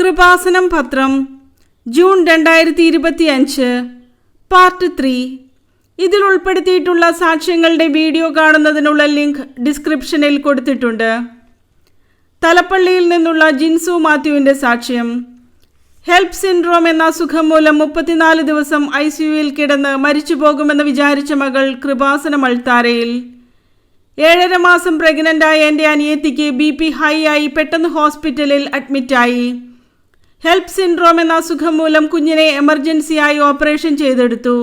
കൃപാസനം പത്രം June 2025 part 3. ഇതിൽ ഉൾപ്പെടുത്തിയിട്ടുള്ള സാക്ഷ്യങ്ങളുടെ വീഡിയോ കാണുന്നതിനുള്ള ലിങ്ക് ഡിസ്ക്രിപ്ഷനിൽ കൊടുത്തിട്ടുണ്ട്. തലപ്പള്ളിയിൽ നിന്നുള്ള ജിൻസു മാത്യുവിൻ്റെ സാക്ഷ്യം. ഹെൽപ്പ് സിൻഡ്രോം എന്ന അസുഖം മൂലം 34 ദിവസം ICUവിൽ കിടന്ന് മരിച്ചു പോകുമെന്ന് വിചാരിച്ച മകൾ കൃപാസനം അൾത്താരയിൽ. 7.5 മാസം പ്രഗ്നൻ്റായ എൻ്റെ അനിയത്തിക്ക് BP ഹൈ ആയി പെട്ടെന്ന് ഹോസ്പിറ്റലിൽ അഡ്മിറ്റായി. ഹെൽപ്പ് സിൻഡ്രോം എന്ന അസുഖം മൂലം കുഞ്ഞിനെ എമർജൻസിയായി ഓപ്പറേഷൻ ചെയ്തെടുത്തു.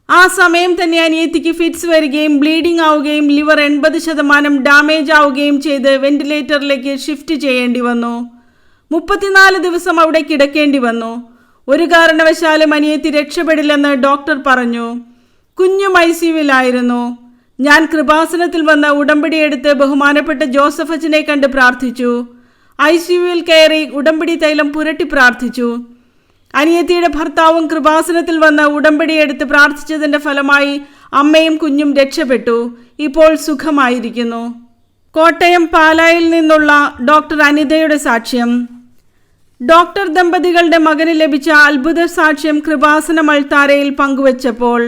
ആ സമയം തന്നെ അനിയത്തിക്ക് ഫിറ്റ്സ് വരികയും ബ്ലീഡിംഗ് ആവുകയും ലിവർ 80% ഡാമേജ് ആവുകയും ചെയ്ത് വെന്റിലേറ്ററിലേക്ക് ഷിഫ്റ്റ് ചെയ്യേണ്ടി വന്നു. 34 ദിവസം അവിടെ കിടക്കേണ്ടി വന്നു. ഒരു കാരണവശാലും അനിയത്തി രക്ഷപ്പെടില്ലെന്ന് ഡോക്ടർ പറഞ്ഞു. കുഞ്ഞും ICUവിലായിരുന്നു. ഞാൻ കൃപാസനത്തിൽ വന്ന് ഉടമ്പടിയെടുത്ത് ബഹുമാനപ്പെട്ട ജോസഫ് അച്ഛനെ കണ്ട് പ്രാർത്ഥിച്ചു. ICUവിൽ കയറി ഉടമ്പടി തൈലം പുരട്ടി പ്രാർത്ഥിച്ചു. അനിയത്തിയുടെ ഭർത്താവും കൃപാസനത്തിൽ വന്ന് ഉടമ്പടിയെടുത്ത് പ്രാർത്ഥിച്ചതിൻ്റെ ഫലമായി അമ്മയും കുഞ്ഞും രക്ഷപ്പെട്ടു. ഇപ്പോൾ സുഖമായിരിക്കുന്നു. കോട്ടയം പാലായിൽ നിന്നുള്ള ഡോക്ടർ അനിതയുടെ സാക്ഷ്യം. ഡോക്ടർ ദമ്പതികളുടെ മകന് ലഭിച്ച അത്ഭുത സാക്ഷ്യം കൃപാസനം അൾത്താരയിൽ പങ്കുവച്ചപ്പോൾ,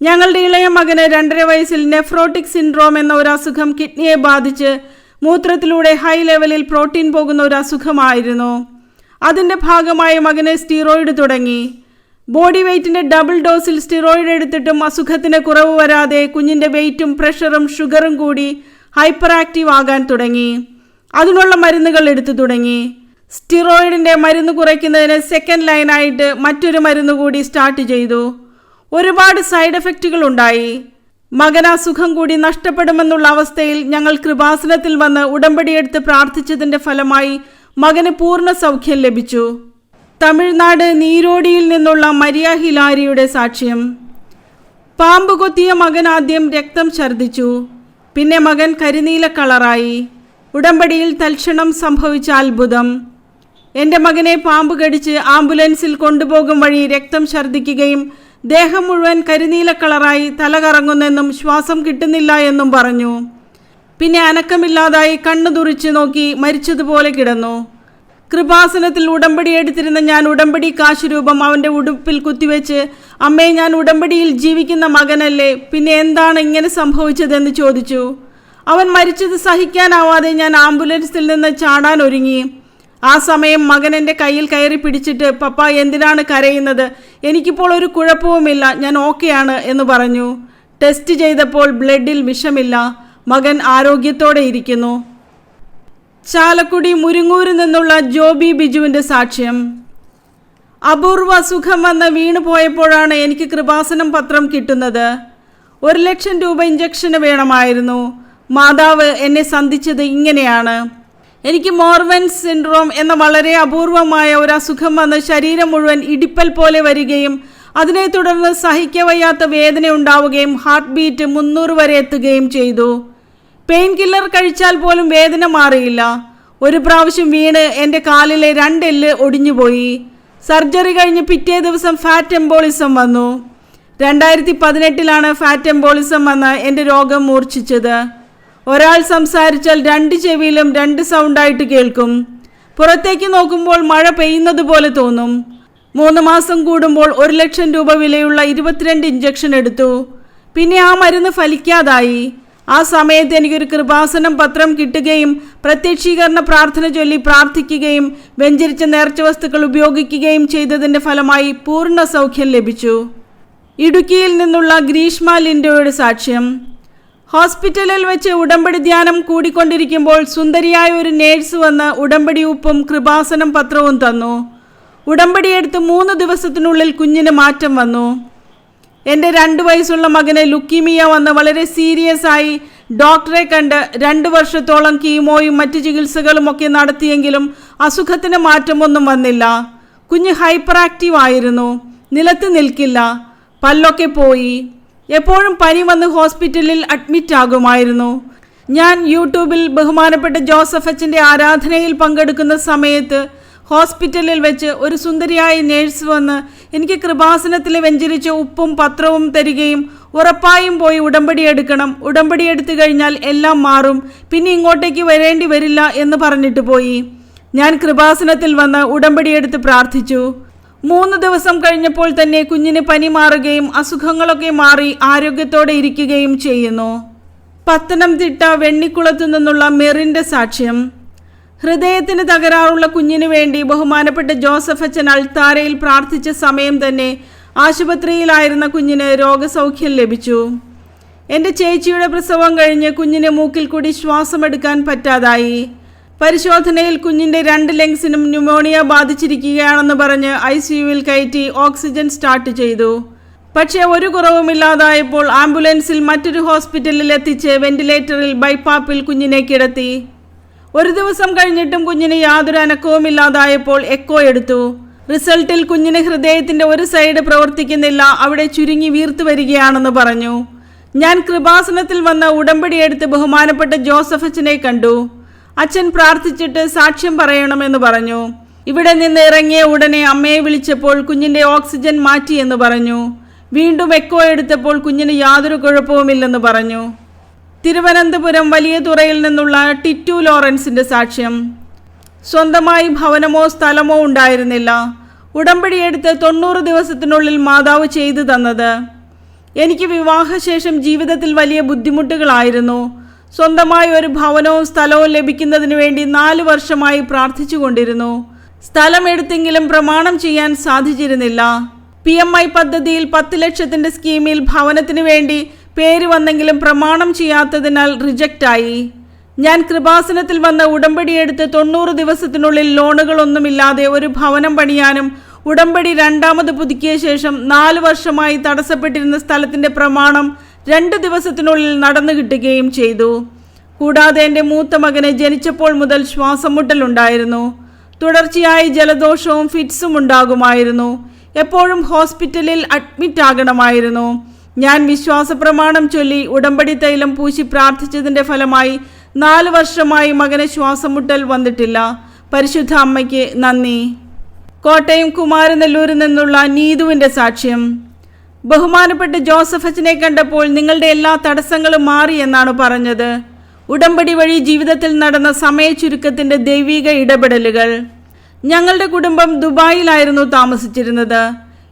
ഞങ്ങളുടെ ഇളയ മകന് 2.5 വയസ്സിൽ നെഫ്രോട്ടിക് സിൻഡ്രോം എന്ന ഒരു അസുഖം കിഡ്നിയെ ബാധിച്ച് മൂത്രത്തിലൂടെ ഹൈ ലെവലിൽ പ്രോട്ടീൻ പോകുന്ന ഒരു അസുഖമായിരുന്നു. അതിൻ്റെ ഭാഗമായി മകന് സ്റ്റിറോയിഡ് തുടങ്ങി. ബോഡി വെയ്റ്റിൻ്റെ ഡബിൾ ഡോസിൽ സ്റ്റിറോയിഡ് എടുത്തിട്ടും അസുഖത്തിന് കുറവ് വരാതെ കുഞ്ഞിൻ്റെ വെയ്റ്റും പ്രഷറും ഷുഗറും കൂടി ഹൈപ്പർ ആക്റ്റീവ് ആകാൻ തുടങ്ങി. അതിനുള്ള മരുന്നുകൾ എടുത്തു തുടങ്ങി. സ്റ്റിറോയിഡിൻ്റെ മരുന്ന് കുറയ്ക്കുന്നതിന് സെക്കൻഡ് ലൈനായിട്ട് മറ്റൊരു മരുന്ന് കൂടി സ്റ്റാർട്ട് ചെയ്തു. ഒരുപാട് സൈഡ് എഫക്റ്റുകൾ ഉണ്ടായി. മകൻ അസുഖം കൂടി നഷ്ടപ്പെടുമെന്നുള്ള അവസ്ഥയിൽ ഞങ്ങൾ കൃപാസനത്തിൽ വന്ന് ഉടമ്പടിയെടുത്ത് പ്രാർത്ഥിച്ചതിൻ്റെ ഫലമായി മകന് പൂർണ്ണ സൗഖ്യം ലഭിച്ചു. തമിഴ്നാട് നീരോടിയിൽ നിന്നുള്ള മരിയ ഹിലാരിയുടെ സാക്ഷ്യം. പാമ്പ് കൊത്തിയ മകൻ ആദ്യം രക്തം ഛർദ്ദിച്ചു. പിന്നെ മകൻ കരിനീല കളറായി. ഉടമ്പടിയിൽ തൽക്ഷണം സംഭവിച്ച അത്ഭുതം. എൻ്റെ മകനെ പാമ്പ് കടിച്ച് ആംബുലൻസിൽ കൊണ്ടുപോകും വഴി രക്തം ഛർദ്ദിക്കുകയും ദേഹം മുഴുവൻ കരിനീല കളറായി തല കറങ്ങുന്നെന്നും ശ്വാസം കിട്ടുന്നില്ല എന്നും പറഞ്ഞു. പിന്നെ അനക്കമില്ലാതായി കണ്ണു തുറിച്ച് നോക്കി മരിച്ചതുപോലെ കിടന്നു. കൃപാസനത്തിൽ ഉടമ്പടി എടുത്തിരുന്ന ഞാൻ ഉടമ്പടി കാശുരൂപം അവൻ്റെ ഉടുപ്പിൽ കുത്തിവെച്ച്, അമ്മേ, ഞാൻ ഉടമ്പടിയിൽ ജീവിക്കുന്ന മകനല്ലേ, പിന്നെ എന്താണ് ഇങ്ങനെ സംഭവിച്ചതെന്ന് ചോദിച്ചു. അവൻ മരിച്ചത് സഹിക്കാനാവാതെ ഞാൻ ആംബുലൻസിൽ നിന്ന് ചാടാൻ ഒരുങ്ങി. ആ സമയം മകൻ എൻ്റെ കയ്യിൽ കയറി പിടിച്ചിട്ട്, പപ്പ, എന്തിനാണ് കരയുന്നത്? എനിക്കിപ്പോൾ ഒരു കുഴപ്പവുമില്ല, ഞാൻ ഓക്കെയാണ് എന്ന് പറഞ്ഞു. ടെസ്റ്റ് ചെയ്തപ്പോൾ ബ്ലഡിൽ വിഷമില്ല. മകൻ ആരോഗ്യത്തോടെ ഇരിക്കുന്നു. ചാലക്കുടി മുരിങ്ങൂരിൽ നിന്നുള്ള ജോബി ബിജുവിൻ്റെ സാക്ഷ്യം. അപൂർവ അസുഖം വന്ന് വീണു പോയപ്പോഴാണ് എനിക്ക് കൃപാസനം പത്രം കിട്ടുന്നത്. 1 ലക്ഷം രൂപ ഇഞ്ചക്ഷന് വേണമായിരുന്നു. മാതാവ് എന്നെ സന്ധിച്ചത് ഇങ്ങനെയാണ്. എനിക്ക് മോർവൻസ് സിൻഡ്രോം എന്ന വളരെ അപൂർവമായ ഒരു അസുഖം വന്ന് ശരീരം മുഴുവൻ ഇടിപ്പൽ പോലെ വരികയും അതിനെ തുടർന്ന് സഹിക്കവയ്യാത്ത വേദന ഉണ്ടാവുകയും ഹാർട്ട് ബീറ്റ് 300 വരെ എത്തുകയും ചെയ്തു. പെയിൻ കില്ലർ കഴിച്ചാൽ പോലും വേദന മാറിയില്ല. ഒരു പ്രാവശ്യം വീണ് എൻ്റെ കാലിലെ 2 എല്ല് ഒടിഞ്ഞുപോയി. സർജറി കഴിഞ്ഞ് പിറ്റേ ദിവസം ഫാറ്റ് എംബോളിസം വന്നു. 2018 ഫാറ്റ് എംബോളിസം വന്ന് എൻ്റെ രോഗം മൂർച്ഛിച്ചത്. ഒരാൾ സംസാരിച്ചാൽ 2 ചെവിയിലും 2 സൗണ്ടായിട്ട് കേൾക്കും. പുറത്തേക്ക് നോക്കുമ്പോൾ മഴ പെയ്യുന്നത് പോലെ തോന്നും. 3 മാസം കൂടുമ്പോൾ 1 ലക്ഷം രൂപ വിലയുള്ള 22 ഇഞ്ചക്ഷൻ എടുത്തു. പിന്നെ ആ മരുന്ന് ഫലിക്കാതായി. ആ സമയത്ത് എനിക്കൊരു കൃപാസനം പത്രം കിട്ടുകയും പ്രത്യക്ഷീകരണ പ്രാർത്ഥന ചൊല്ലി പ്രാർത്ഥിക്കുകയും വെഞ്ചരിച്ച നേർച്ച വസ്തുക്കൾ ഉപയോഗിക്കുകയും ചെയ്തതിൻ്റെ ഫലമായി പൂർണ്ണ സൗഖ്യം ലഭിച്ചു. ഇടുക്കിയിൽ നിന്നുള്ള ഗ്രീഷ്മ ലിൻഡോയുടെ സാക്ഷ്യം. ഹോസ്പിറ്റലിൽ വെച്ച് ഉടമ്പടി ധ്യാനം കൂടിക്കൊണ്ടിരിക്കുമ്പോൾ സുന്ദരിയായ ഒരു നേഴ്സ് വന്ന് ഉടമ്പടി ഉപ്പും കൃപാസനം പത്രവും തന്നു. ഉടമ്പടിയെടുത്ത് 3 ദിവസത്തിനുള്ളിൽ കുഞ്ഞിന് മാറ്റം വന്നു. എൻ്റെ 2 വയസ്സുള്ള മകന് ലുക്കീമിയ വന്ന് വളരെ സീരിയസ് ആയി ഡോക്ടറെ കണ്ട് 2 വർഷത്തോളം കീമോയും മറ്റ് ചികിത്സകളും ഒക്കെ നടത്തിയെങ്കിലും അസുഖത്തിന് മാറ്റമൊന്നും വന്നില്ല. കുഞ്ഞ് ഹൈപ്പർ ആക്റ്റീവ് ആയിരുന്നു. നിലത്ത് നിൽക്കില്ല. പല്ലൊക്കെ പോയി. എപ്പോഴും പനി വന്ന് ഹോസ്പിറ്റലിൽ അഡ്മിറ്റ് ആകുമായിരുന്നു. ഞാൻ യൂട്യൂബിൽ ബഹുമാനപ്പെട്ട ജോസഫ് അച്ഛൻ്റെ ആരാധനയിൽ പങ്കെടുക്കുന്ന സമയത്ത് ഹോസ്പിറ്റലിൽ വെച്ച് ഒരു സുന്ദരിയായ നേഴ്സ് വന്ന് എനിക്ക് കൃപാസനത്തിൽ വെഞ്ചരിച്ച ഉപ്പും പത്രവും തരികയും ഉറപ്പായും പോയി ഉടമ്പടി എടുക്കണം, ഉടമ്പടി എടുത്തു കഴിഞ്ഞാൽ എല്ലാം മാറും, പിന്നെ ഇങ്ങോട്ടേക്ക് വരേണ്ടി വരില്ല എന്ന് പറഞ്ഞിട്ട് പോയി. ഞാൻ കൃപാസനത്തിൽ വന്ന് ഉടമ്പടിയെടുത്ത് പ്രാർത്ഥിച്ചു. 3 ദിവസം കഴിഞ്ഞപ്പോൾ തന്നെ കുഞ്ഞിന് പനി മാറുകയും അസുഖങ്ങളൊക്കെ മാറി ആരോഗ്യത്തോടെ ഇരിക്കുകയും ചെയ്യുന്നു. പത്തനംതിട്ട വെണ്ണിക്കുളത്തു നിന്നുള്ള മെറിൻ്റെ സാക്ഷ്യം. ഹൃദയത്തിന് തകരാറുള്ള കുഞ്ഞിനു വേണ്ടി ബഹുമാനപ്പെട്ട ജോസഫ് അച്ഛൻ അൾത്താരയിൽ പ്രാർത്ഥിച്ച സമയം തന്നെ ആശുപത്രിയിലായിരുന്ന കുഞ്ഞിന് രോഗസൗഖ്യം ലഭിച്ചു. എൻ്റെ ചേച്ചിയുടെ പ്രസവം കഴിഞ്ഞ് കുഞ്ഞിന് മൂക്കിൽ കൂടി ശ്വാസമെടുക്കാൻ പറ്റാതായി. പരിശോധനയിൽ കുഞ്ഞിൻ്റെ 2 ലങ്സിനും ന്യൂമോണിയ ബാധിച്ചിരിക്കുകയാണെന്ന് പറഞ്ഞ് ICUവിൽ കയറ്റി ഓക്സിജൻ സ്റ്റാർട്ട് ചെയ്തു. പക്ഷേ ഒരു കുറവുമില്ലാതായപ്പോൾ ആംബുലൻസിൽ മറ്റൊരു ഹോസ്പിറ്റലിൽ എത്തിച്ച് വെന്റിലേറ്ററിൽ ബൈപ്പാപ്പിൽ കുഞ്ഞിനെ കിടത്തി. 1 ദിവസം കഴിഞ്ഞിട്ടും കുഞ്ഞിന് യാതൊരു അനക്കവുമില്ലാതായപ്പോൾ എക്കോ എടുത്തു. റിസൾട്ടിൽ കുഞ്ഞിന് ഹൃദയത്തിൻ്റെ ഒരു സൈഡ് പ്രവർത്തിക്കുന്നില്ല, അവിടെ ചുരുങ്ങി വീർത്തു വരികയാണെന്ന് പറഞ്ഞു. ഞാൻ കൃപാസനത്തിൽ വന്ന് ഉടമ്പടിയെടുത്ത് ബഹുമാനപ്പെട്ട ജോസഫ് അച്ഛനെ കണ്ടു. അച്ഛൻ പ്രാർത്ഥിച്ചിട്ട് സാക്ഷ്യം പറയണമെന്ന് പറഞ്ഞു. ഇവിടെ നിന്ന് ഇറങ്ങിയ ഉടനെ അമ്മയെ വിളിച്ചപ്പോൾ കുഞ്ഞിൻ്റെ ഓക്സിജൻ മാറ്റിയെന്ന് പറഞ്ഞു. വീണ്ടും എക്കോ എടുത്തപ്പോൾ കുഞ്ഞിന് യാതൊരു കുഴപ്പവുമില്ലെന്ന് പറഞ്ഞു. തിരുവനന്തപുരം വലിയ തുറയിൽ നിന്നുള്ള ടിറ്റു ലോറൻസിൻ്റെ സാക്ഷ്യം. സ്വന്തമായി ഭവനമോ സ്ഥലമോ ഉണ്ടായിരുന്നില്ല. ഉടമ്പടിയെടുത്ത് 90 ദിവസത്തിനുള്ളിൽ മാതാവ് ചെയ്തു തന്നത്. എനിക്ക് വിവാഹശേഷം ജീവിതത്തിൽ വലിയ ബുദ്ധിമുട്ടുകളായിരുന്നു. സ്വന്തമായി ഒരു ഭവനവും സ്ഥലവും ലഭിക്കുന്നതിന് വേണ്ടി 4 വർഷമായി പ്രാർത്ഥിച്ചു കൊണ്ടിരുന്നു. സ്ഥലം എടുത്തെങ്കിലും പ്രമാണം ചെയ്യാൻ സാധിച്ചിരുന്നില്ല. PMI പദ്ധതിയിൽ 10 ലക്ഷത്തിൻ്റെ സ്കീമിൽ ഭവനത്തിന് വേണ്ടി പേര് വന്നെങ്കിലും പ്രമാണം ചെയ്യാത്തതിനാൽ റിജക്റ്റായി. ഞാൻ കൃപാസനത്തിൽ വന്ന് ഉടമ്പടിയെടുത്ത് 90 ദിവസത്തിനുള്ളിൽ ലോണുകളൊന്നുമില്ലാതെ ഒരു ഭവനം പണിയാനും ഉടമ്പടി 2ാമത് പുതുക്കിയ ശേഷം 4 വർഷമായി തടസ്സപ്പെട്ടിരുന്ന സ്ഥലത്തിൻ്റെ പ്രമാണം 2 ദിവസത്തിനുള്ളിൽ നടന്നു കിട്ടുകയും ചെയ്തു. കൂടാതെ എൻ്റെ മൂത്ത മകന് ജനിച്ചപ്പോൾ മുതൽ ശ്വാസം മുട്ടലുണ്ടായിരുന്നു. തുടർച്ചയായി ജലദോഷവും ഫിറ്റ്സും ഉണ്ടാകുമായിരുന്നു. എപ്പോഴും ഹോസ്പിറ്റലിൽ അഡ്മിറ്റ് ആകണമായിരുന്നു. ഞാൻ വിശ്വാസ പ്രമാണം ചൊല്ലി ഉടമ്പടി തൈലം പൂശി പ്രാർത്ഥിച്ചതിൻ്റെ ഫലമായി 4 വർഷമായി മകന് ശ്വാസം മുട്ടൽ വന്നിട്ടില്ല. പരിശുദ്ധ അമ്മയ്ക്ക് നന്ദി. കോട്ടയം കുമാരനെല്ലൂരിൽ നിന്നുള്ള നീതുവിൻ്റെ സാക്ഷ്യം. ബഹുമാനപ്പെട്ട ജോസഫ് അച്ഛനെ കണ്ടപ്പോൾ നിങ്ങളുടെ എല്ലാ തടസ്സങ്ങളും മാറി എന്നാണ് പറഞ്ഞത്. ഉടമ്പടി വഴി ജീവിതത്തിൽ നടന്ന സമയ ചുരുക്കത്തിൻ്റെ ദൈവിക ഇടപെടലുകൾ. ഞങ്ങളുടെ കുടുംബം ദുബായിലായിരുന്നു താമസിച്ചിരുന്നത്.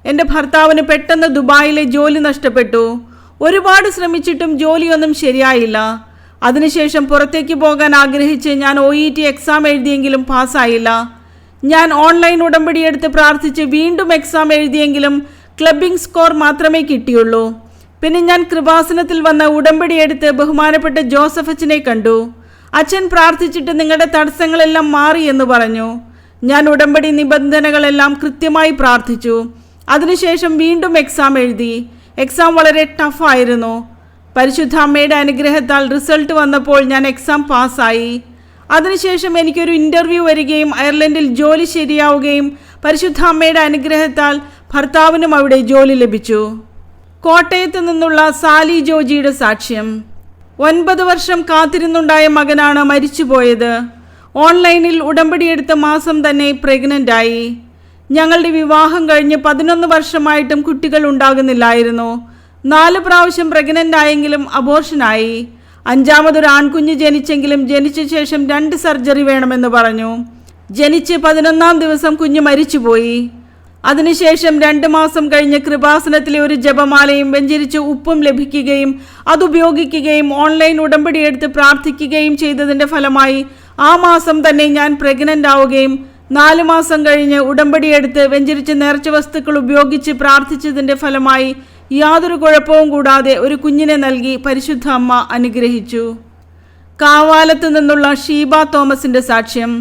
എൻ്റെ ഭർത്താവിന് പെട്ടെന്ന് ദുബായിലെ ജോലി നഷ്ടപ്പെട്ടു. ഒരുപാട് ശ്രമിച്ചിട്ടും ജോലിയൊന്നും ശരിയായില്ല. അതിനുശേഷം പുറത്തേക്ക് പോകാൻ ആഗ്രഹിച്ച് ഞാൻ OET എക്സാം എഴുതിയെങ്കിലും പാസ്സായില്ല. ഞാൻ ഓൺലൈൻ ഉടമ്പടിയെടുത്ത് പ്രാർത്ഥിച്ച് വീണ്ടും എക്സാം എഴുതിയെങ്കിലും ക്ലബിംഗ് സ്കോർ മാത്രമേ കിട്ടിയുള്ളൂ. പിന്നെ ഞാൻ കൃപാസനത്തിൽ വന്ന് ഉടമ്പടിയെടുത്ത് ബഹുമാനപ്പെട്ട ജോസഫ് അച്ഛനെ കണ്ടു. അച്ഛൻ പ്രാർത്ഥിച്ചിട്ട് നിങ്ങളുടെ തടസ്സങ്ങളെല്ലാം മാറി എന്ന് പറഞ്ഞു. ഞാൻ ഉടമ്പടി നിബന്ധനകളെല്ലാം കൃത്യമായി പ്രാർത്ഥിച്ചു. അതിനുശേഷം വീണ്ടും എക്സാം എഴുതി. എക്സാം വളരെ ടഫായിരുന്നു. പരിശുദ്ധ അമ്മയുടെ അനുഗ്രഹത്താൽ റിസൾട്ട് വന്നപ്പോൾ ഞാൻ എക്സാം പാസ്സായി. അതിനുശേഷം എനിക്കൊരു ഇൻ്റർവ്യൂ വരികയും അയർലൻഡിൽ ജോലി ശരിയാവുകയും പരിശുദ്ധ അമ്മയുടെ അനുഗ്രഹത്താൽ ഭർത്താവിനും അവിടെ ജോലി ലഭിച്ചു. കോട്ടയത്ത് നിന്നുള്ള സാലി ജോജിയുടെ സാക്ഷ്യം. 9 വർഷം കാത്തിരുന്നുണ്ടായ മകനാണ് മരിച്ചുപോയത്. ഓൺലൈനിൽ ഉടമ്പടിയെടുത്ത മാസം തന്നെ പ്രഗ്നൻ്റായി. ഞങ്ങളുടെ വിവാഹം കഴിഞ്ഞ് 11 വർഷമായിട്ടും കുട്ടികൾ ഉണ്ടാകുന്നില്ലായിരുന്നു. 4 പ്രാവശ്യം പ്രഗ്നൻ്റ് ആയെങ്കിലും അബോർഷനായി. 5ാമതൊരു ആൺകുഞ്ഞ് ജനിച്ചെങ്കിലും ജനിച്ച ശേഷം 2 സർജറി വേണമെന്ന് പറഞ്ഞു. ജനിച്ച് 11ാം ദിവസം കുഞ്ഞ് മരിച്ചുപോയി. അതിനുശേഷം 2 മാസം കഴിഞ്ഞ് കൃപാസനത്തിലെ ഒരു ജപമാലയും വെഞ്ചരിച്ച് ഉപ്പും ലഭിക്കുകയും അതുപയോഗിക്കുകയും ഓൺലൈൻ ഉടമ്പടിയെടുത്ത് പ്രാർത്ഥിക്കുകയും ചെയ്തതിൻ്റെ ഫലമായി ആ മാസം തന്നെ ഞാൻ പ്രഗ്നൻ്റ് ആവുകയും 4 മാസം കഴിഞ്ഞ് ഉടമ്പടിയെടുത്ത് വെഞ്ചരിച്ച് നേർച്ച വസ്തുക്കൾ ഉപയോഗിച്ച് പ്രാർത്ഥിച്ചതിൻ്റെ ഫലമായി യാതൊരു കുഴപ്പവും കൂടാതെ ഒരു കുഞ്ഞിനെ നൽകി പരിശുദ്ധ അമ്മ അനുഗ്രഹിച്ചു. കാവാലത്ത് നിന്നുള്ള ഷീബ തോമസിൻ്റെ സാക്ഷ്യം.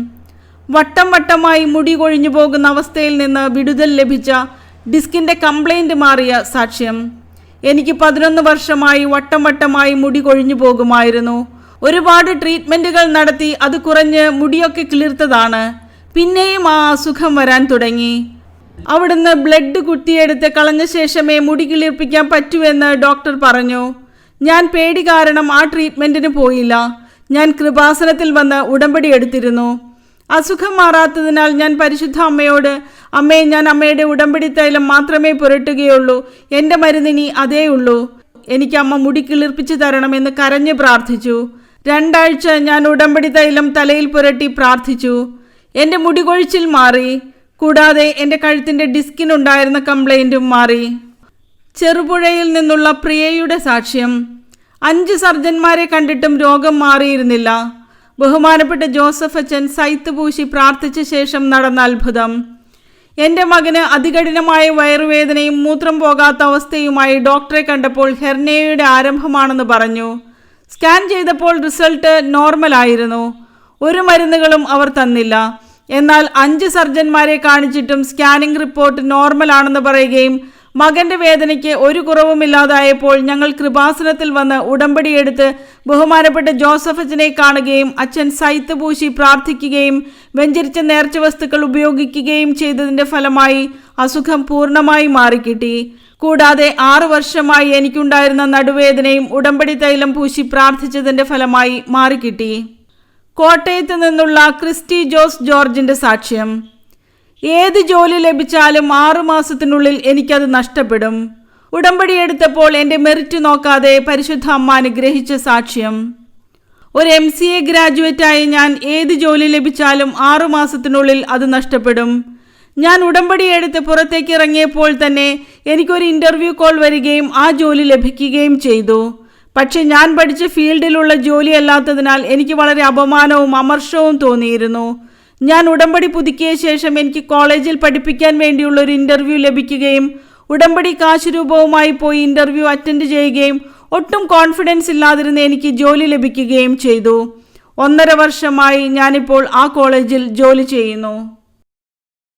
വട്ടം വട്ടമായി മുടി കൊഴിഞ്ഞു പോകുന്ന അവസ്ഥയിൽ നിന്ന് വിടുതൽ ലഭിച്ച ഡിസ്കിൻ്റെ കംപ്ലൈൻറ്റ് മാറിയ സാക്ഷ്യം. എനിക്ക് 11 വർഷമായി വട്ടം വട്ടമായി മുടി കൊഴിഞ്ഞു പോകുമായിരുന്നു. ഒരുപാട് ട്രീറ്റ്മെൻറ്റുകൾ നടത്തി അത് കുറഞ്ഞ് മുടിയൊക്കെ കിളിർത്തതാണ്. പിന്നെയും ആ അസുഖം വരാൻ തുടങ്ങി. അവിടുന്ന് ബ്ലഡ് കുത്തിയെടുത്ത് കളഞ്ഞ ശേഷമേ മുടി കിളിർപ്പിക്കാൻ പറ്റൂവെന്ന് ഡോക്ടർ പറഞ്ഞു. ഞാൻ പേടി കാരണം ആ ട്രീറ്റ്മെൻറ്റിന് പോയില്ല. ഞാൻ കൃപാസനത്തിൽ വന്ന് ഉടമ്പടി എടുത്തിരുന്നു. അസുഖം മാറാത്തതിനാൽ ഞാൻ പരിശുദ്ധ അമ്മയോട്, അമ്മേ, ഞാൻ അമ്മയുടെ ഉടമ്പടി തൈലം മാത്രമേ പുരട്ടുകയുള്ളൂ, എൻ്റെ മരുന്നിനി അതേ ഉള്ളൂ, എനിക്ക് അമ്മ മുടി കിളിർപ്പിച്ച് തരണമെന്ന് കരഞ്ഞ് പ്രാർത്ഥിച്ചു. 2 ആഴ്ച ഞാൻ ഉടമ്പടി തൈലം തലയിൽ പുരട്ടി പ്രാർത്ഥിച്ചു. എൻ്റെ മുടികൊഴിച്ചിൽ മാറി. കൂടാതെ എൻ്റെ കഴുത്തിൻ്റെ ഡിസ്കിനുണ്ടായിരുന്ന കംപ്ലൈൻറ്റും മാറി. ചെറുപുഴയിൽ നിന്നുള്ള പ്രിയയുടെ സാക്ഷ്യം. 5 സർജന്മാരെ കണ്ടിട്ടും രോഗം മാറിയിരുന്നില്ല. ബഹുമാനപ്പെട്ട ജോസഫ് അച്ഛൻ സൈത്ത് പൂശി പ്രാർത്ഥിച്ച ശേഷം നടന്ന അത്ഭുതം. എൻ്റെ മകന് അതികഠിനമായ വയറുവേദനയും മൂത്രം പോകാത്ത അവസ്ഥയുമായി ഡോക്ടറെ കണ്ടപ്പോൾ ഹെർണിയയുടെ ആരംഭമാണെന്ന് പറഞ്ഞു. സ്കാൻ ചെയ്തപ്പോൾ റിസൾട്ട് നോർമലായിരുന്നു. ഒരു മരുന്നുകളും അവർ തന്നില്ല. എന്നാൽ 5 സർജന്മാരെ കാണിച്ചിട്ടും സ്കാനിംഗ് റിപ്പോർട്ട് നോർമലാണെന്ന് പറയുകയും മകന്റെ വേദനയ്ക്ക് ഒരു കുറവുമില്ലാതായപ്പോൾ ഞങ്ങൾ കൃപാസനത്തിൽ വന്ന് ഉടമ്പടിയെടുത്ത് ബഹുമാനപ്പെട്ട ജോസഫ് അച്ഛനെ കാണുകയും അച്ഛൻ സൈത്ത് പൂശി പ്രാർത്ഥിക്കുകയും വെഞ്ചരിച്ച നേർച്ച വസ്തുക്കൾ ഉപയോഗിക്കുകയും ചെയ്തതിൻ്റെ ഫലമായി അസുഖം പൂർണ്ണമായി മാറിക്കിട്ടി. കൂടാതെ 6 വർഷമായി എനിക്കുണ്ടായിരുന്ന നടുവേദനയും ഉടമ്പടി തൈലം പൂശി പ്രാർത്ഥിച്ചതിൻ്റെ ഫലമായി മാറിക്കിട്ടി. കോട്ടയത്ത് നിന്നുള്ള ക്രിസ്റ്റി ജോസ് ജോർജിൻ്റെ സാക്ഷ്യം. ഏത് ജോലി ലഭിച്ചാലും 6 മാസത്തിനുള്ളിൽ എനിക്കത് നഷ്ടപ്പെടും. ഉടമ്പടി എടുത്തപ്പോൾ എൻ്റെ മെറിറ്റ് നോക്കാതെ പരിശുദ്ധ അമ്മ അനുഗ്രഹിച്ച സാക്ഷ്യം. ഒരു MCA ഗ്രാജുവേറ്റായ ഞാൻ ഏത് ജോലി ലഭിച്ചാലും 6 മാസത്തിനുള്ളിൽ അത് നഷ്ടപ്പെടും. ഞാൻ ഉടമ്പടി എടുത്ത് പുറത്തേക്ക് ഇറങ്ങിയപ്പോൾ തന്നെ എനിക്കൊരു ഇൻ്റർവ്യൂ കോൾ വരികയും ആ ജോലി ലഭിക്കുകയും ചെയ്തു. പക്ഷെ ഞാൻ പഠിച്ച ഫീൽഡിലുള്ള ജോലിയല്ലാത്തതിനാൽ എനിക്ക് വളരെ അപമാനവും അമർഷവും തോന്നിയിരുന്നു. ഞാൻ ഉടമ്പടി പുതുക്കിയ ശേഷം എനിക്ക് കോളേജിൽ പഠിപ്പിക്കാൻ വേണ്ടിയുള്ള ഒരു ഇൻ്റർവ്യൂ ലഭിക്കുകയും ഉടമ്പടി കാശ് രൂപവുമായി പോയി ഇൻ്റർവ്യൂ അറ്റൻഡ് ചെയ്യുകയും ഒട്ടും കോൺഫിഡൻസ് ഇല്ലാതിരുന്ന് എനിക്ക് ജോലി ലഭിക്കുകയും ചെയ്തു. 1.5 വർഷമായി ഞാനിപ്പോൾ ആ കോളേജിൽ ജോലി ചെയ്യുന്നു.